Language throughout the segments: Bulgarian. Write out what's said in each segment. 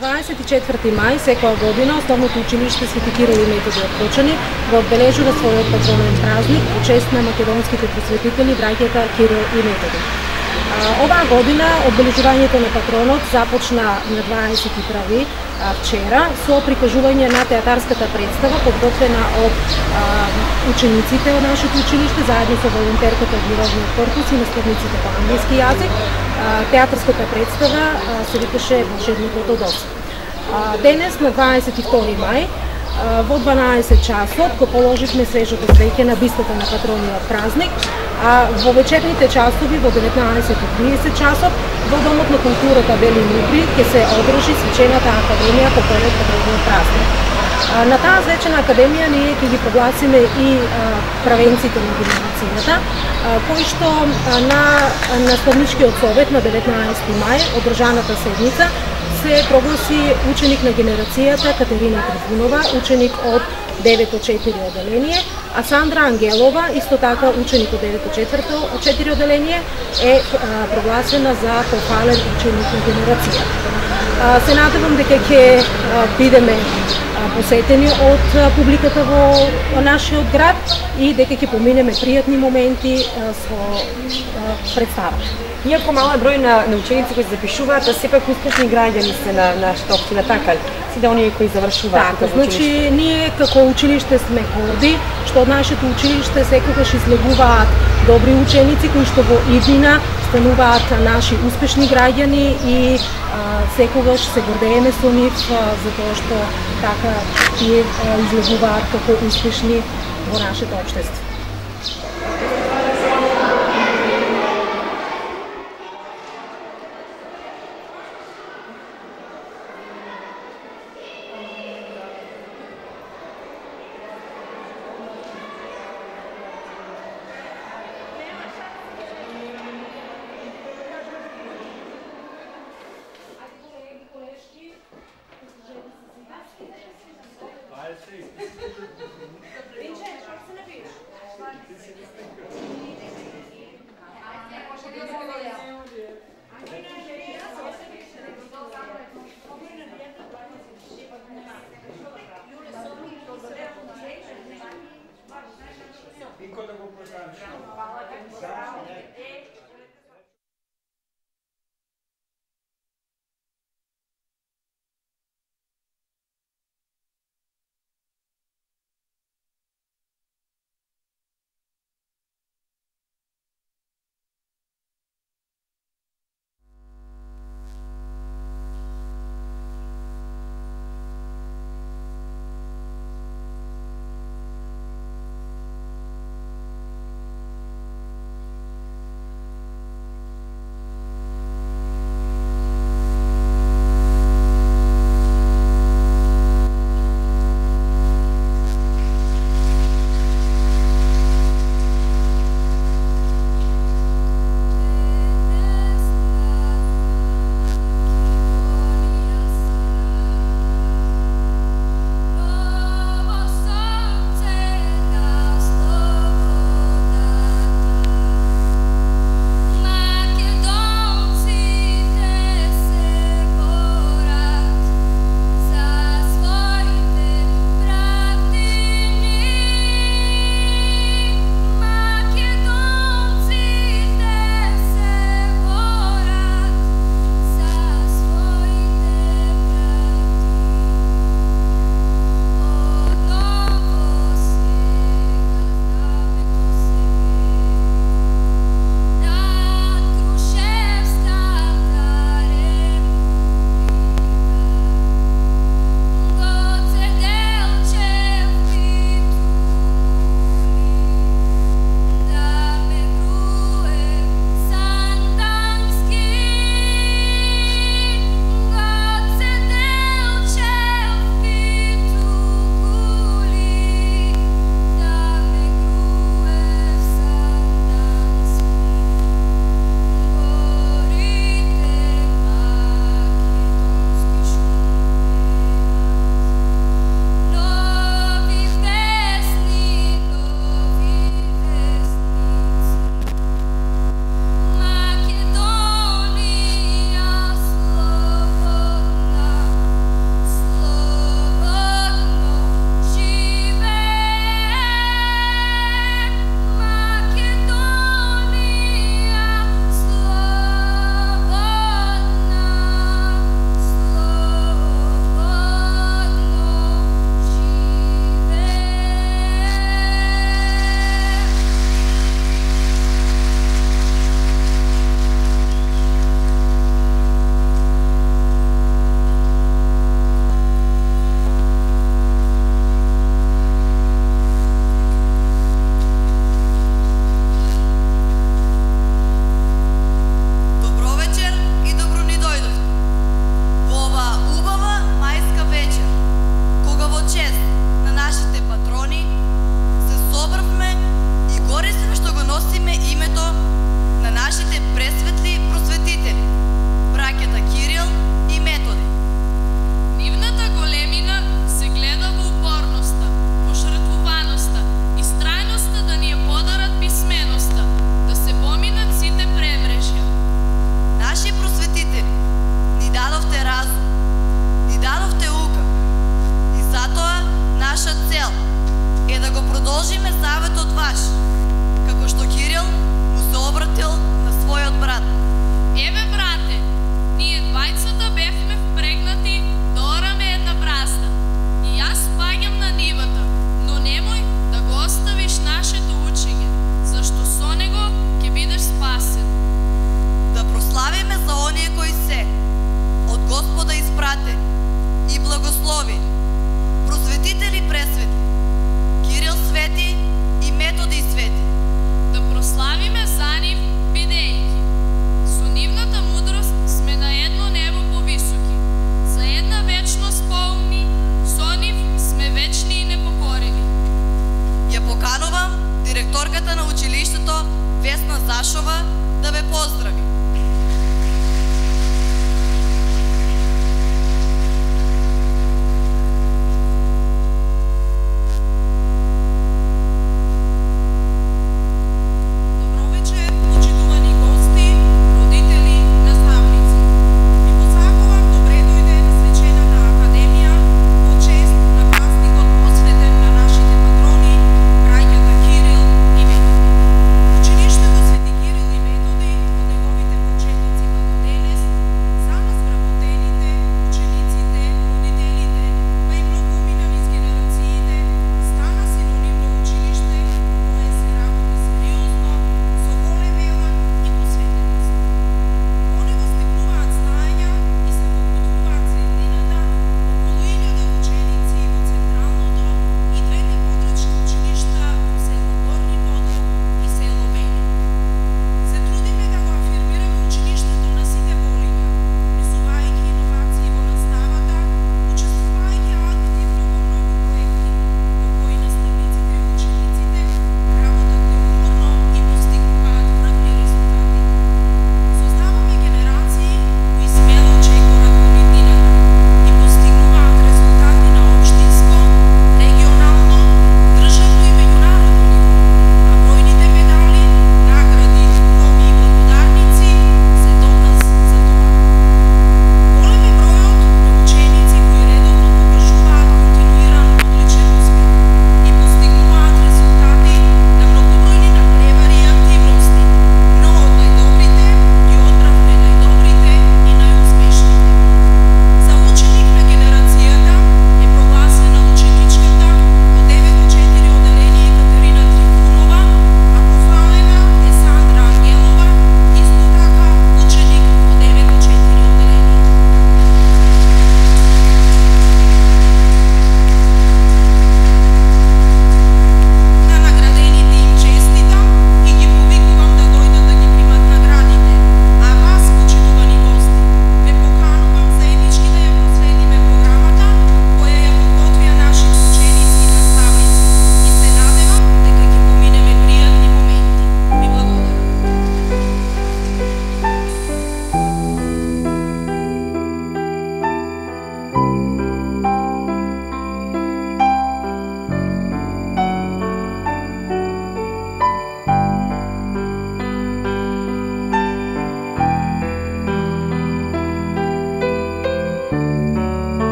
24 мај секоја година Основното училиште Свети Кирил и Методи од Плочани го одбележува својот патронен празник во чест на македонските просветители браќата Кирил и Методи. Оваа година одбележувањето на патронот започна на 21 вчера со прикажување на театарската представа подготвена од учениците од нашето училиште заедно со волонтерката од Мировниот корпус и наставниците по англиски јазик. Театарската представа се викаше Волшебникот од Оз. Денес на 22 мај во 12 часот го положивме свежото свеќе на бистата на патрониот празник, а во вечерните часови во 19:30 часот во Домот на културата Бели Мудри ќе се одржи свечената академија по повод патрониот празник. На таа свечена академија ние ќе ги прогласиме и правенците на генерацијата, кои што на наставничкиот совет на 19 мај одржаната седница се прогласи ученик на генерацијата Катерина Трифунова, ученик од 9-4 оделение, а Сандра Ангелова, исто така ученик од 9-4 оделение, е прогласена за пофален ученик на генерацијата. Се надевам дека ќе бидеме посетени од публиката во нашиот град и дека ќе поминеме пријатни моменти со представата. Иако мален број на ученици кои се запишуваат, а сепак успешни граѓани се на нашата општина, така ли? Сите оние кои завршуваат. Така, значи ние како училиште сме горди што од нашето училиште секогаш излегуваат добри ученици кои што во иднина стануваат наши успешни граѓани и секогаш се гордееме со нив затоа што така тие излегуваат како успешни во нашето општество. Vincenzo, se ne Зашова да ве поздрави. Училиштето Свети Кирил и Методи од неговите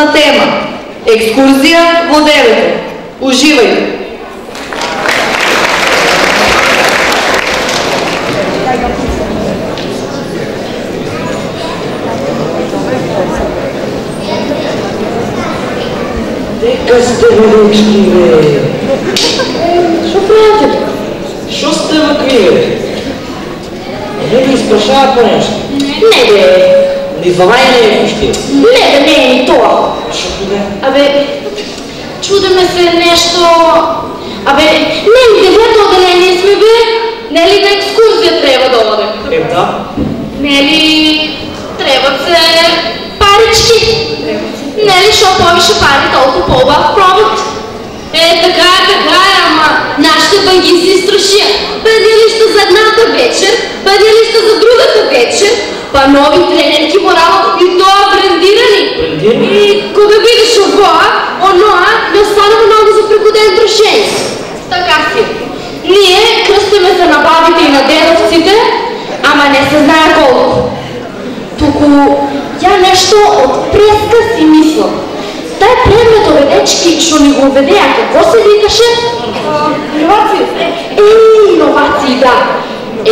на тема екскурзия во Девето. Уживајте! Дека сте велички, бе? Шо правите? Шо сте вакви, бе? Не ви изпрашава по нещо? Не, бе. Ни за май не е пущи. Не, бе, не е ни това. Шо бе? Абе, чудеме се нещо... Абе, не ли девето отделение сме, бе? Не ли на екскурзия трябва да одем? Да. Не ли трябват се парички? Не ли, шо повише пари, толкова по-бав провод? Така е, ама нашите бангисти страши. Бъдилища за едната вечер, бъдилища за другата вечер, па нови тренерки морално и това брендирани. И кога видиш оноа, не остана много за пригоден трошение. Така си. Ние кръстиме се на бабите и на дедовците, ама не се знае колко. Туку я нещо от преска си мисля. Тай предмет оведечки, шо ни го уведеа, какво се викаше? Иновации. Иновации, да.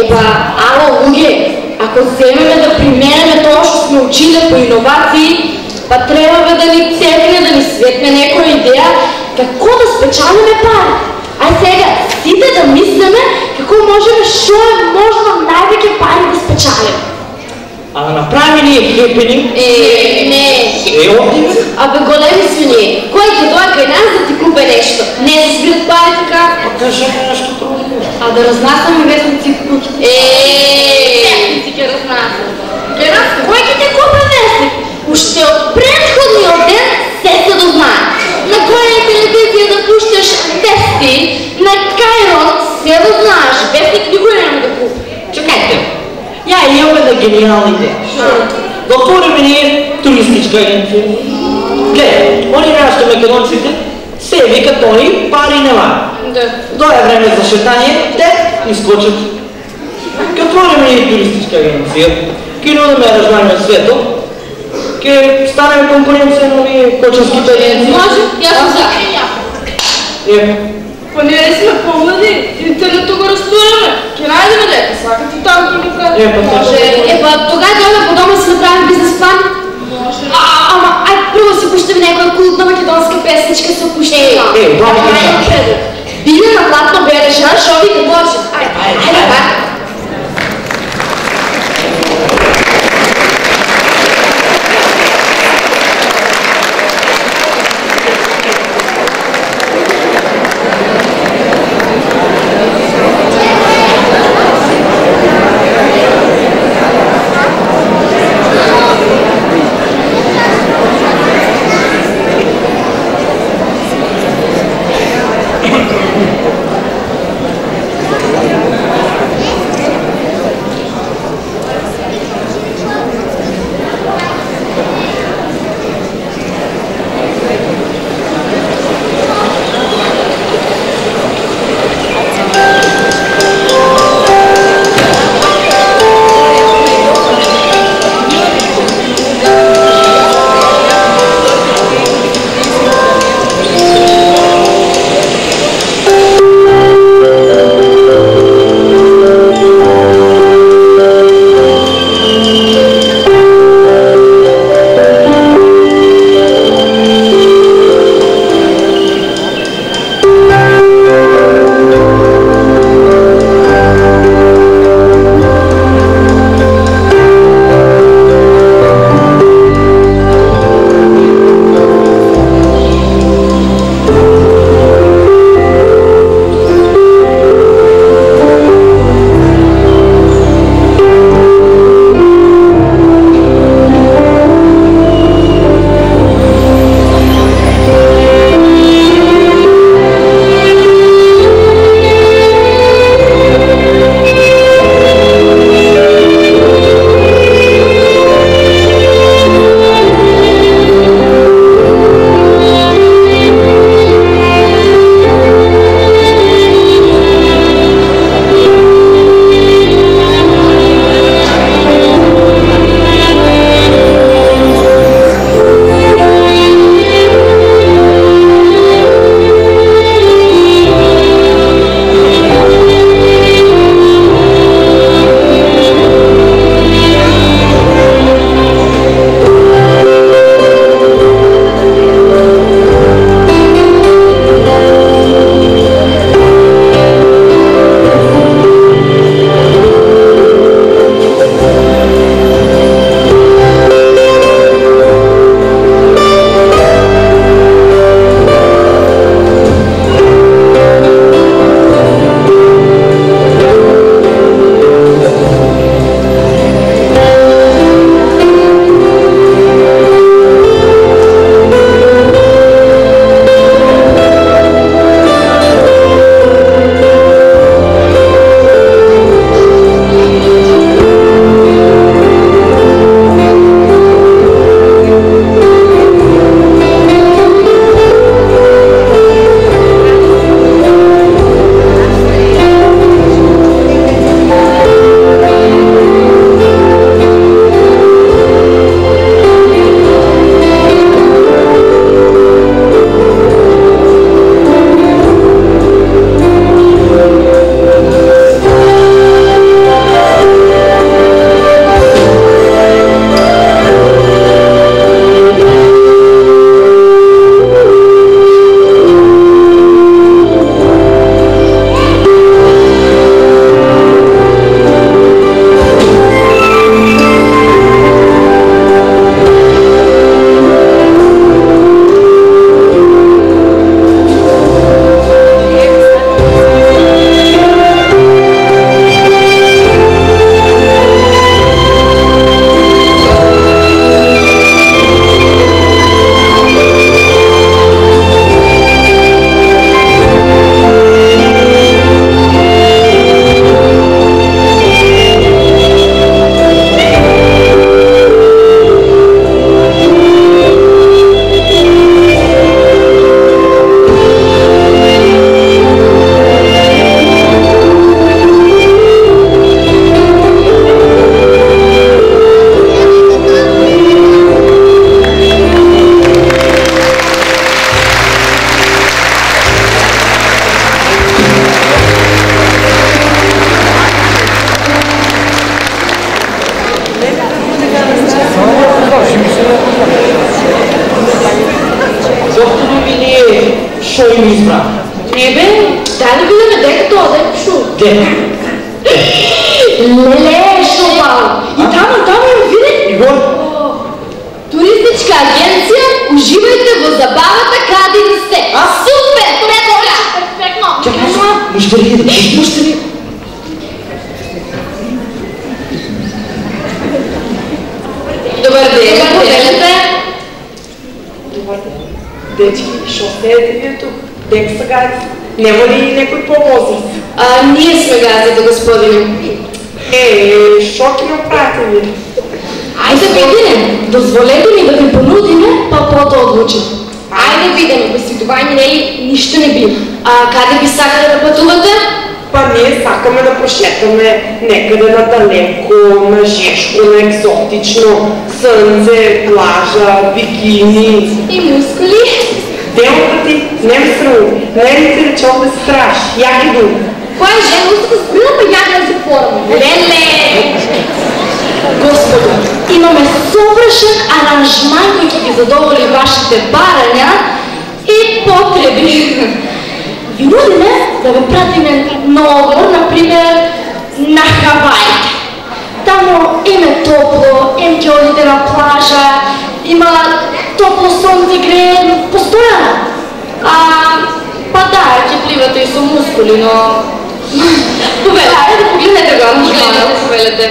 Епа, ало, луѓе, ако вземеме да применеме тоа што сме училе по иновации, па треба да ни цепне, да ни светне некоја идеја, како да спечалиме пари. Ај сега, сите да мислиме како можеме, шо е можно највеќе пари да спечалиме. А да направим ли хепенинг? Не. Овдje? Абе, големи свини, кој ќе дойде кај нас да ти купе нешто? Не се збират пари така? А кажа нещо трудно. А да разнасаме вестници в кучки. Вестници ќе разнасам. Кој ќе те купе вестник? Уште од предходниот ден се да знае. На која телевизија да пушташ тести, на Кајрон се да знаеш. Вестник никој няма да купи. Чекайте. Я имам една гениална идея. Да отворим ние туристичка агенция. Гледай, они нашите македонците се викат они пари нема. Дойде време за шетание, те изкочат. Ке отворим ние туристичка агенция, ке нудаме разнаме свето, ке станем конкуренция на овие кочинските агенции. Може, јас сум за. Па ние сме по-млади, интернетто го разтураме. Ке најдеме дека сакат и там ги направи. Епа, тогава дойме по дома си направим бизнес план. Може. Ама, ајде прво си пуштим некоја култна македонска песничка со пуштина. Биде на платно бережа, шо ви да може. Ајде, па. ги избрал. Не бе, дай да видим дека тоа да е шу. Леле, шопал. И тамо им види. Игор? Туристичка агенция, уживайте во забавата каде и сте. Супер, перфектно. Чакай, муштери. Добър ден, повелете. Добър ден. Дечки, шо седите вие тук? Дек са гази. Нема ли някой по-возраст? Ние сме газите, господине. Шо ки направите ви? Айде видим, дозволете ми да ви понудиме, па по-то одлучим. Айде видим, без светование нели нищо не би. Къде би сакали да пътувате? Па ние сакаме да прошетаме некъде на далеко, на жешко, на екзотично, слънце, плажа, бикини. И мускули. Делата ти, нем сръвно, нервите речов да се страш, як и дух. Коя е жена, уста да сприла па як да се форма. Леле! Господи, имаме съвършен аранжман, който ги задоволи вашите бараня и потреби. Ви нудиме да ви пратиме много, например, на Хавайите. Тамо им е топло, им ќе одите на плажа, има топло сонце, грее постоянно. Па да, ќе пливате и со мускули, но... Повелете, да погледнете го, погледнете, повелете.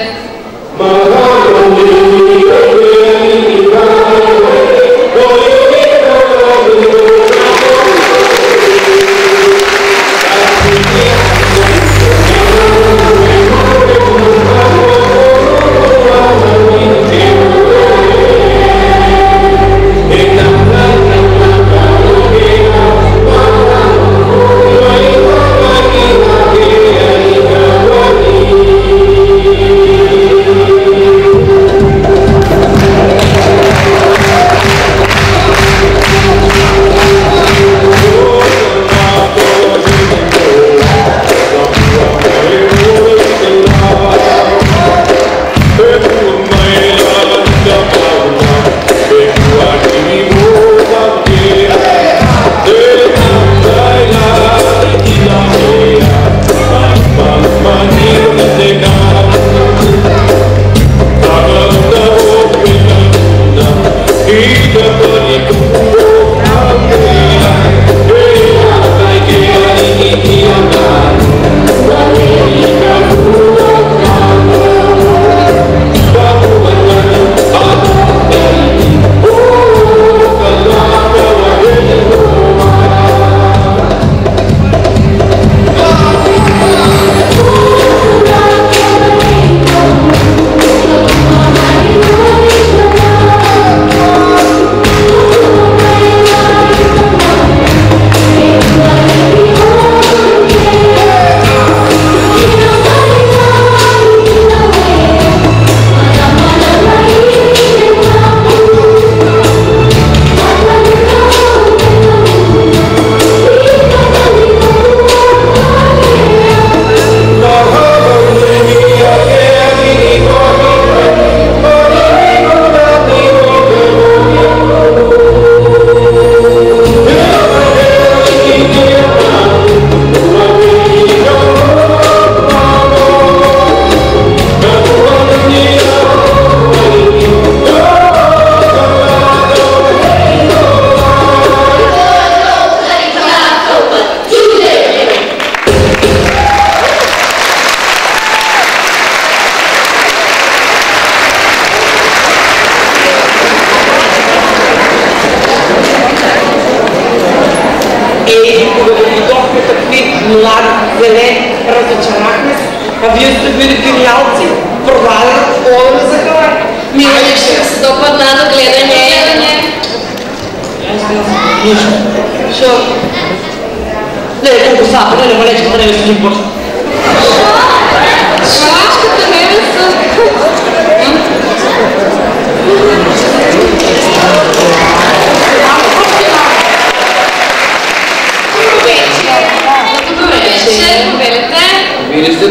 Вие сте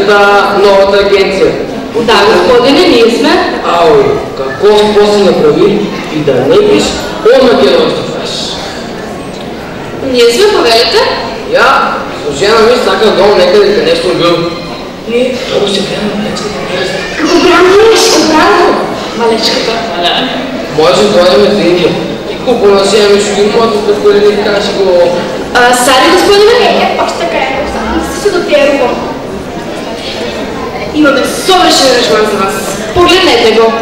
новата агенция? Да, господине, ние сме. Ау, какво си направи и да не биш о македонски феш? Ние сме повелите. Я, жена ми сака долу некъде къде нещо бил. Не, много се гледам на лечката. Какво брано? Малечката. Може да дойдем за Индия. И купо на жена ми ще ги моето да колени така ще го... Сари, господине? Още така е. Си до тия руба. Имаме съвършен аранжман за вас. Погледнете го.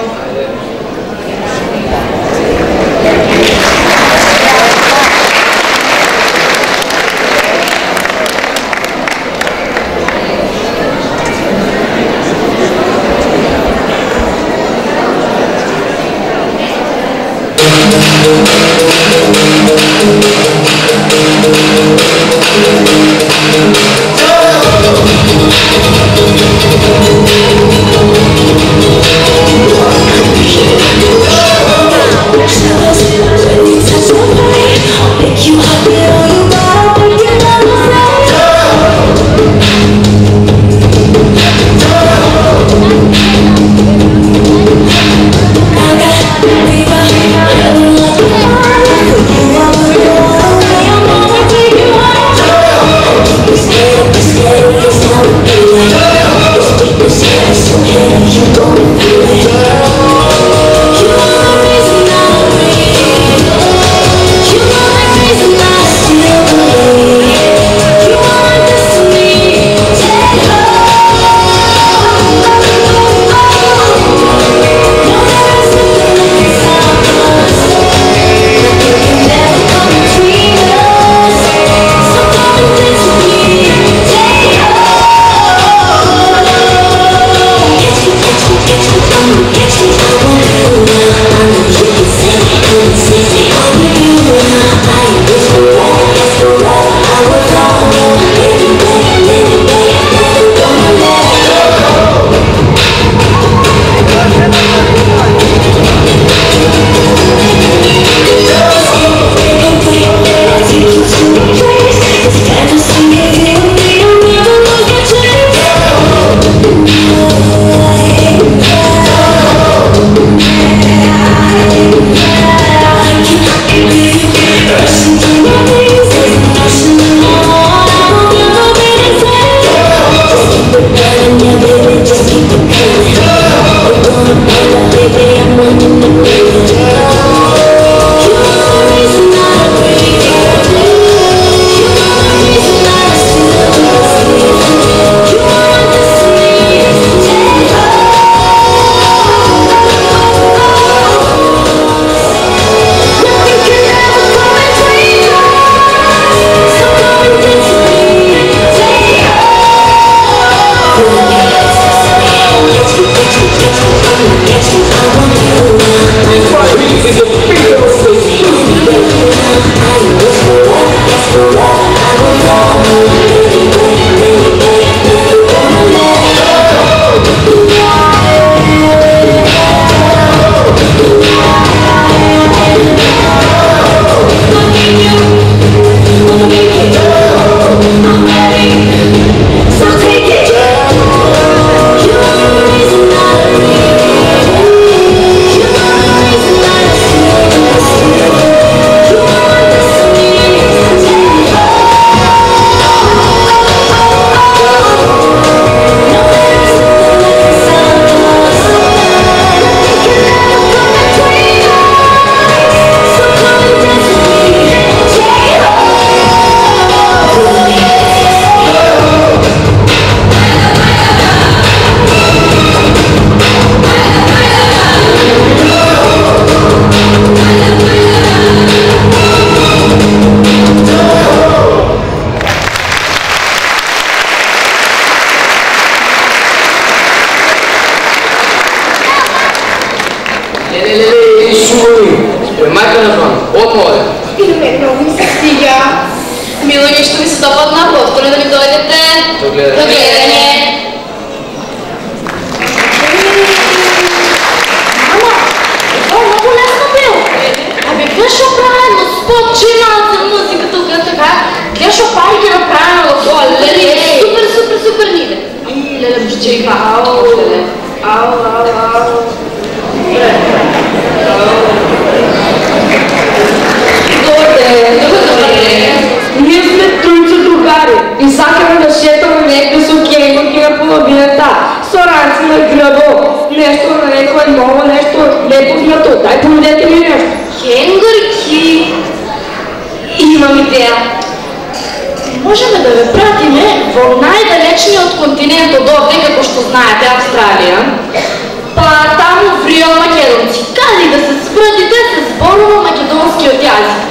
Мило, нищо ми се допадна, повторно да ми дойдете. До гледане. Мама, това е много лесно бил. Абе, къде ще правим спочинал за музика тук, така? Къде ще пари ги направим отдолу? Супер ниде. И, леле, бушчейка, ау. Добре. И сакаме да шетаме некде со кенгурки на половината, со ранци на гръбо, нещо налеко е ново, нещо непознато. Дай поведете ми нещо. Кенгурки! Имам идея. Можем да ве пратиме во најдалечниот континент од овде, како што знаете, Австралија. Па таму врио македонци. Кади да се спратите се зборува македонскиот јазик.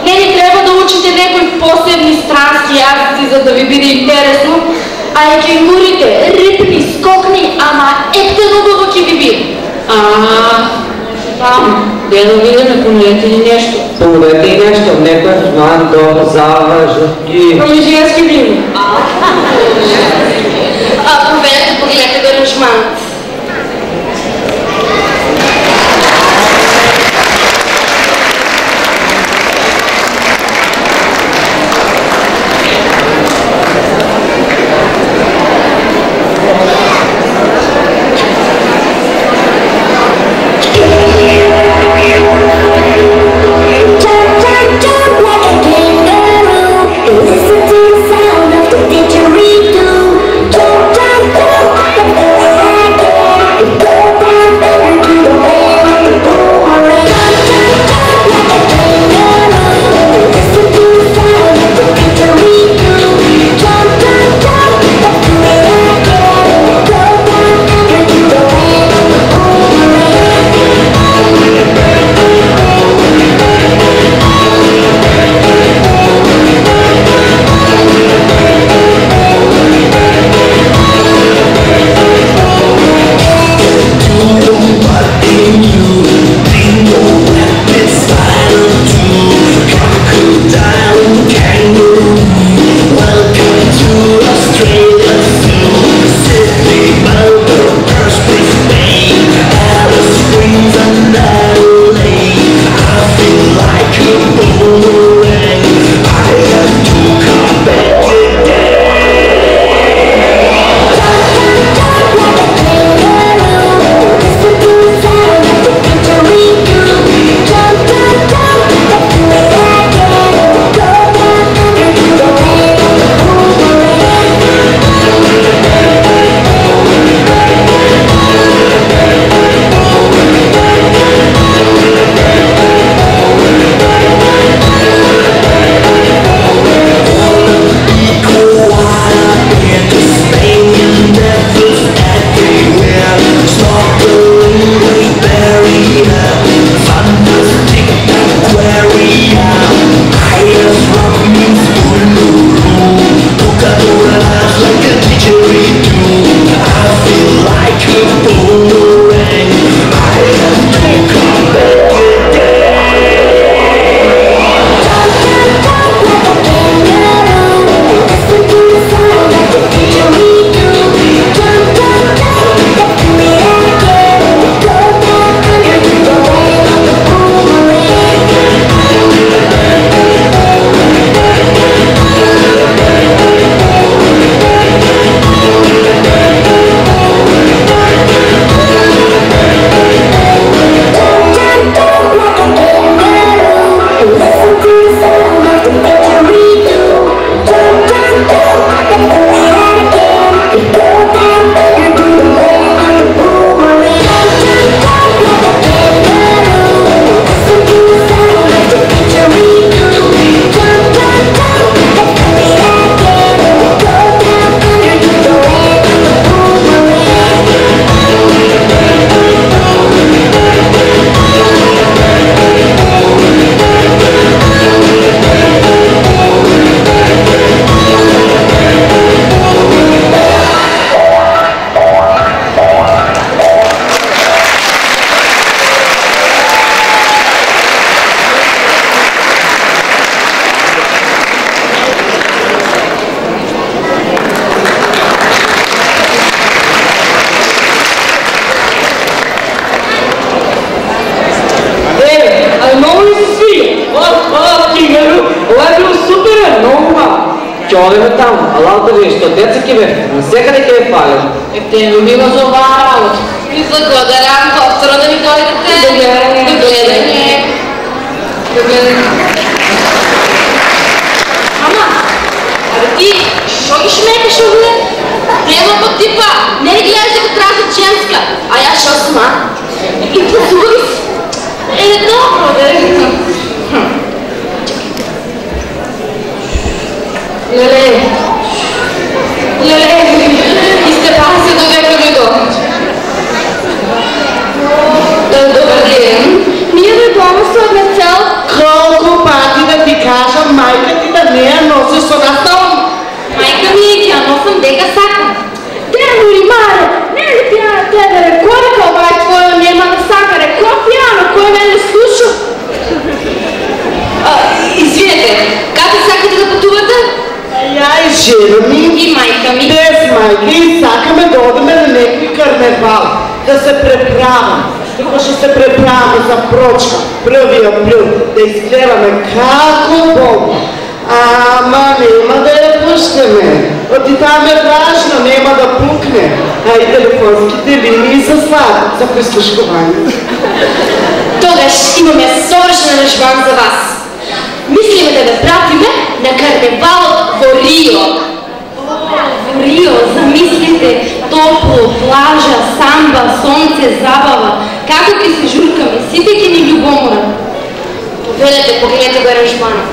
Не ни треба да учите некои посебни странски јазици за да ви биде интересно, а и кенгурите, рипни, скокни, ама ептен убаво ќе ви биде. Де да видиме, помолете ни нещо. Помолете ни нещо, некој знан до заважки. Ами женски били. Поведете, погледнете го аранжмант. Listen to the sound of the didgeridoo. Ќе одиме таму, алалта ви што деца ќе бе, насекаде ќе бе пален. Те ми мила за оваа работа. И за благодарам доктора да ми дојдете. До гледање. Ама, абе ти, шо бе? Нема по типа, не ли гледаш да го трябва женска, а я шо сма? И позори си. Добро, бе. Леле, и Степан се довека ми дойде. Добър ден. Ние дойдоме с една цел. Колко пъти да ти кажа, майка ти да не я носиш с одастон? Майка ми, тя носам дека сакам. Денори, маре, не ли пияна тебе, кой да кълбай твоя нема да сака, кой пияна, кой ме не слуша? Извинете, как сакате да пътувате? Я и жена ми, и майка ми, без майка и сакаме да одеме на някой карневал, да се преправаме. Тук ще се преправаме за прочка, 1 април, да изгледаме како Бог. Ама нема да я пущаме. Оти там е важно, нема да пукне. А и телефонските линии са слаби за прислушкование. Тогаш имаме совършен режбан за вас. Мислиме да ви пратиме на карневалът во Рио. Во Рио, замислите, топло, плажа, самба, сонце, забава. Како ќе се журкаме, сите ќе ни љубомора. Поведете, погледнете го аранжманот.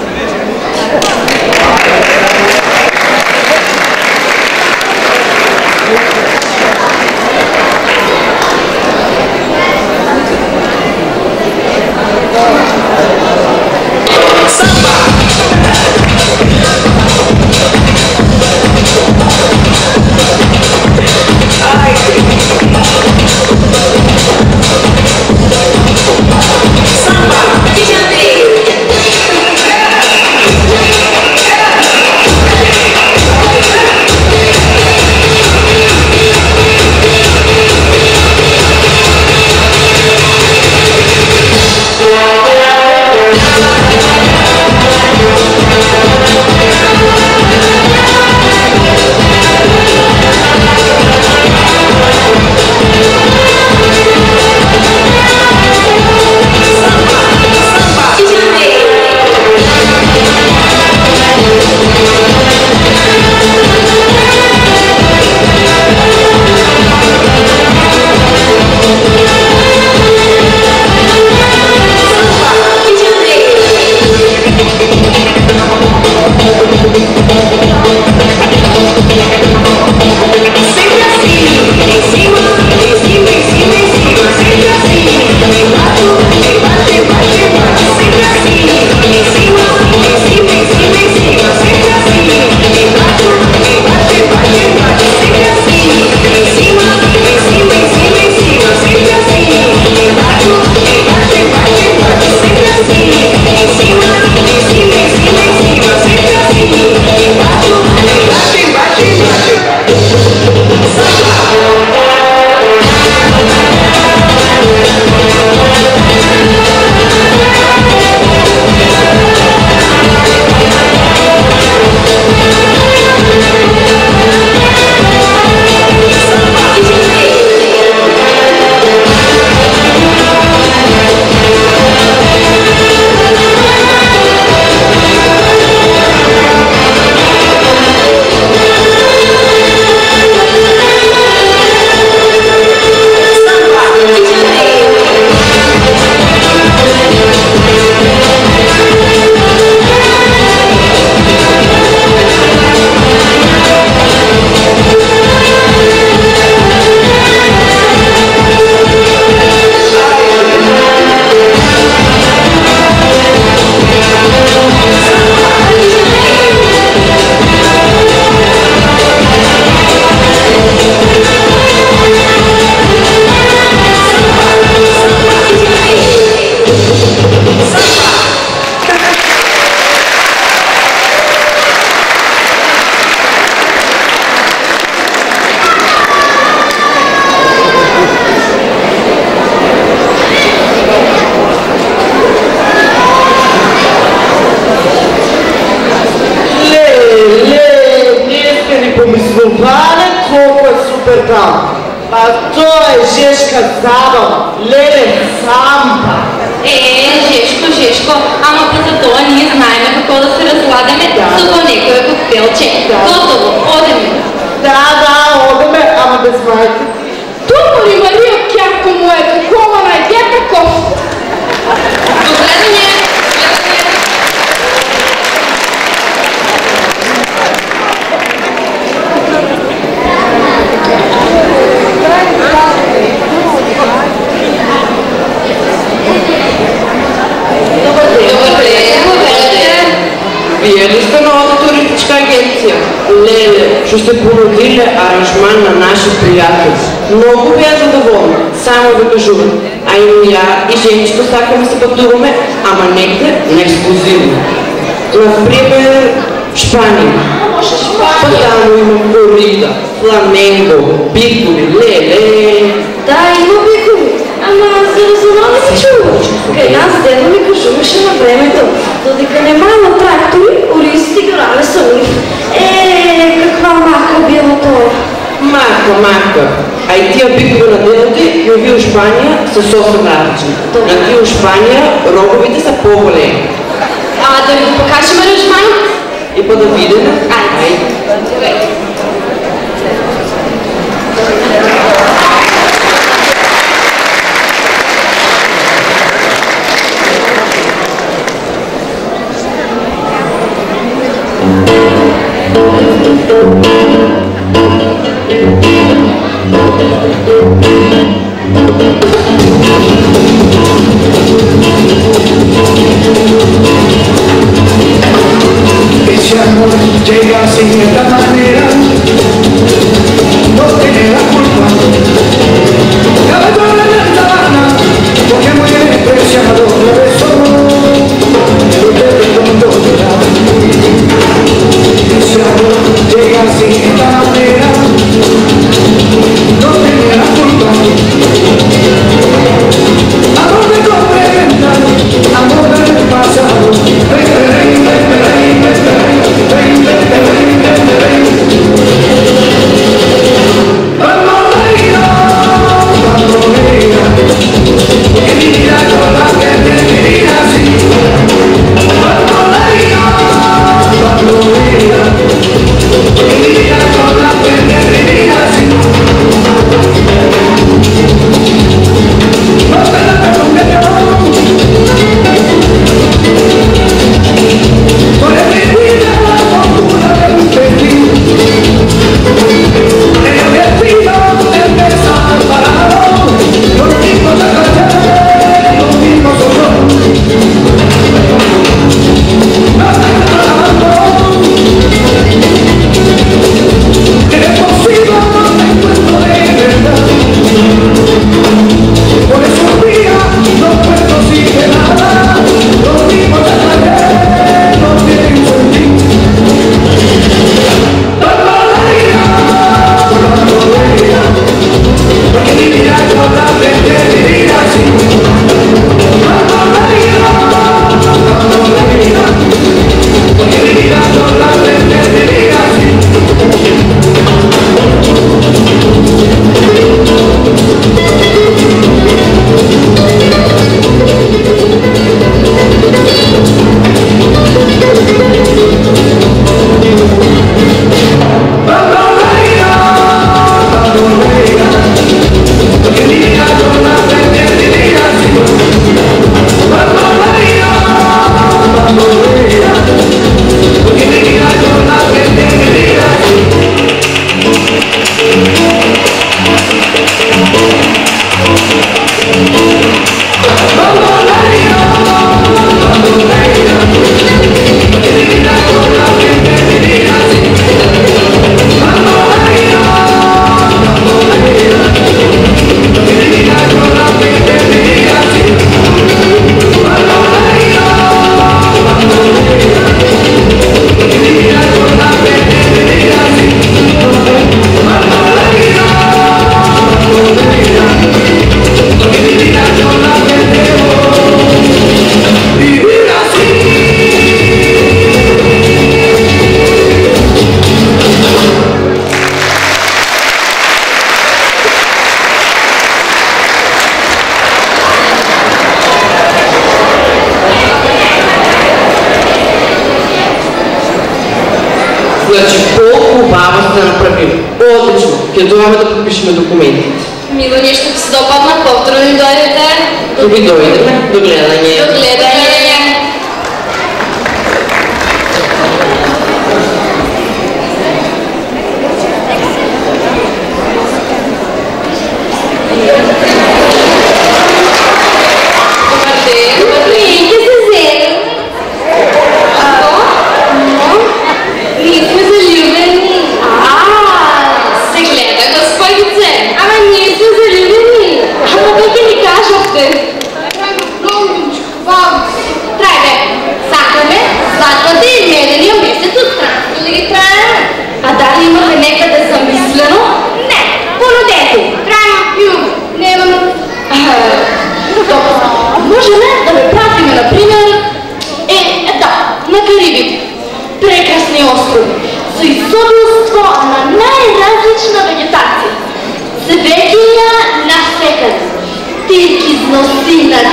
Жешка забава, леле самба. Жешко, ама па за тоа ние знаеме како да се разладаме со тоа некој коктейлче. Готово, одеме. Да, одеме, ама без майка. Тумори Мария Кярко моето, кола на Гета Коф. До гледане! Вие ли сте новата туристическа агенция? Леле, ще сте понудили аранжман на наши приятели. Много бях задоволна, само да кажуват. А и я и женчето сакаме се пътуваме, ама некъде на ексклюзивно. Например, Шпания. Па там има корида, фламенго, бикови, леле. Да, има бикови. Ама за разумно не се чува. Кай нас дедо ми кажуваше на времето, додека нема на трактори, ористи горале сами. Каква мака била той? Мака. А и тия бикове на дедо ти ги уви у Шпания с 8 различни. На тия у Шпания роговите са по-големи. Да ви го покажем аранжман? И па да видим. Айде. Ese amor llega sin esta manera, no tiene la culpa. Cada dólar en la sabana, porque muere preciado de beso, cuando llora. Ese amor llega sin esta manera, no tiene la culpa. Amor de comprenda, amor del pasado. Vamos! хубаво сте направили. Отлично. Ќе дојдеме да подпишеме документите. Мило, нешто ти се допадна, повторно ни дојдете. Да ви дојдеме. До гледање. До гледање.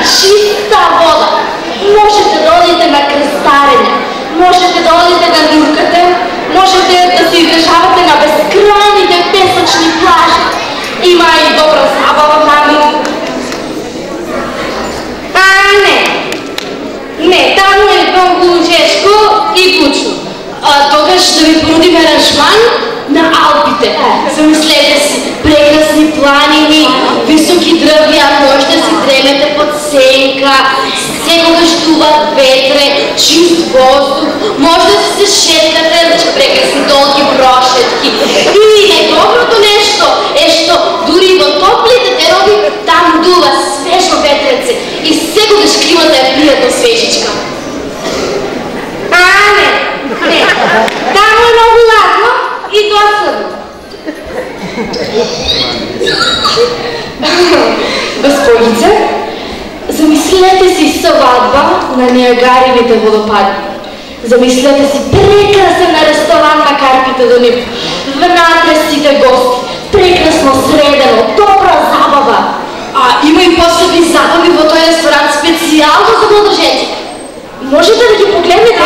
Чиста вода. Можете да одите на крстарење, можете да одите да нуркате, можете да се излежавате на безкрајните песочни плажи. Има и добра забава таму. Не, таму е многу жешко и кучно. Тогаш да ви понудиме аранжман на Алпите. Замислете си, прекрасни планини, високи дрвја, може да си дремете под сенка, секогаш дува ветре, чист воздух, може да си се шеткате, значи прекрасни долги прошетки. И најдоброто нешто е што дури во топлите денови там дува свежо ветреце и секогаш климата е пријатно свежичка. Не, таму е многу ладно и досадно. Господице, замислете си свадба на Ниагарините водопади. Замислете си прекрасен ресторан на Карпите до нив. Внатре сите гости, прекрасно средено, добра забава. Има и посебни забави во тој ресторан специјално за младоженци. Можете да ги погледнете,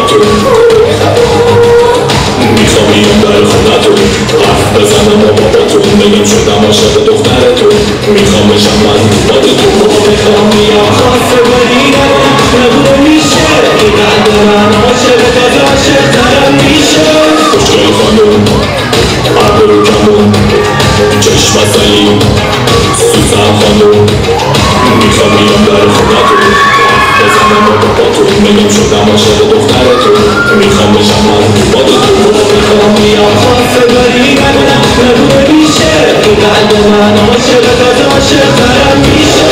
хорото. Миха ми удар хорато, аз бърза на мобото, не им чуда мъжата духнарето. Миха ме жаман бъдето, миха ми яха се варина, правда мише, и гадана ноща, каза ще зара мише. Пушка и хану, абру каму, чешма сали, суса хану. Миха ми удар хорато, бърза на мобото, не им чуда мъжата духнарето. Миха ме жаман бъдето, миха ми яха се варина, правда мише, и гадана ноща, каза ще зара мише.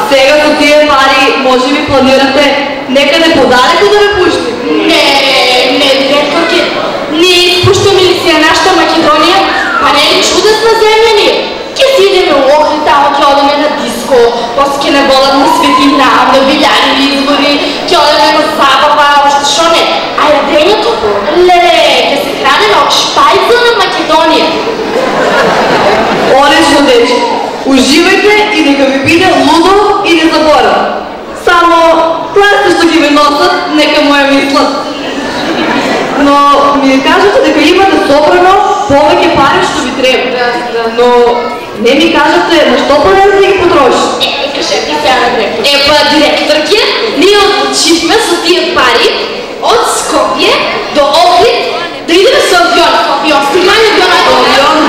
Сега за тия пари, може би планирате некъде подалеко да ме пушите? Не, директорки, ние изпущаме ли си нашата Македония, па не е ли чудесна земя ни? Ке си идеме в Охрид, тамо ке одеме на диско, после ке не водат на светлина, на видяни избори, ке одеме на забава, още шо не? А яденето, леле, ке се хране на шпайца на Македония. Отлично, дече. Уживайте и нека ви биде лудо и не забора. Само пласти што ги ме носат, нека му ја мислат. Но ми кажете дека имате собрано повеќе пари што ви треба. Но не ми кажете на што планирате да ги потрошите. Кажете сега, директор. Директорке, ние отлучихме со тие пари од Скопје до Охрид да идеме со авион. Стигнаме авион.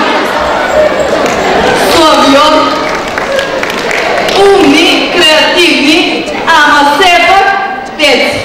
Со авион. Умни, креативни, ама сепак деца.